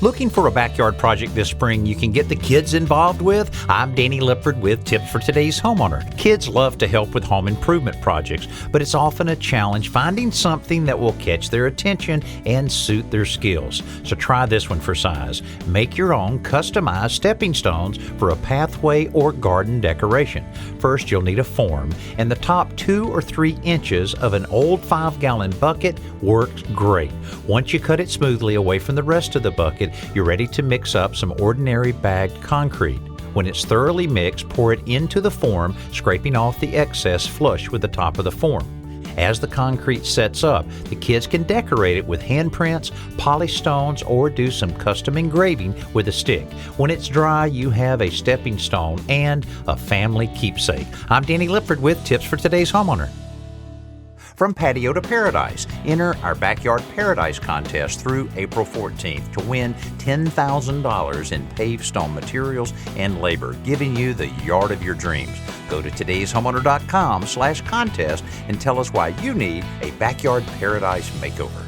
Looking for a backyard project this spring you can get the kids involved with? I'm Danny Lipford with tips for today's homeowner. Kids love to help with home improvement projects, but it's often a challenge finding something that will catch their attention and suit their skills. So try this one for size. Make your own customized stepping stones for a pathway or garden decoration. First, you'll need a form, and the top 2 or 3 inches of an old 5-gallon bucket works great. Once you cut it smoothly away from the rest of the bucket, you're ready to mix up some ordinary bagged concrete. When it's thoroughly mixed, pour it into the form, scraping off the excess flush with the top of the form. As the concrete sets up, the kids can decorate it with handprints, polished stones, or do some custom engraving with a stick. When it's dry, you have a stepping stone and a family keepsake. I'm Danny Lipford with tips for today's homeowner. From patio to paradise, enter our Backyard Paradise contest through April 14th to win $10,000 in paved stone materials and labor, giving you the yard of your dreams. Go to todayshomeowner.com/contest and tell us why you need a Backyard Paradise makeover.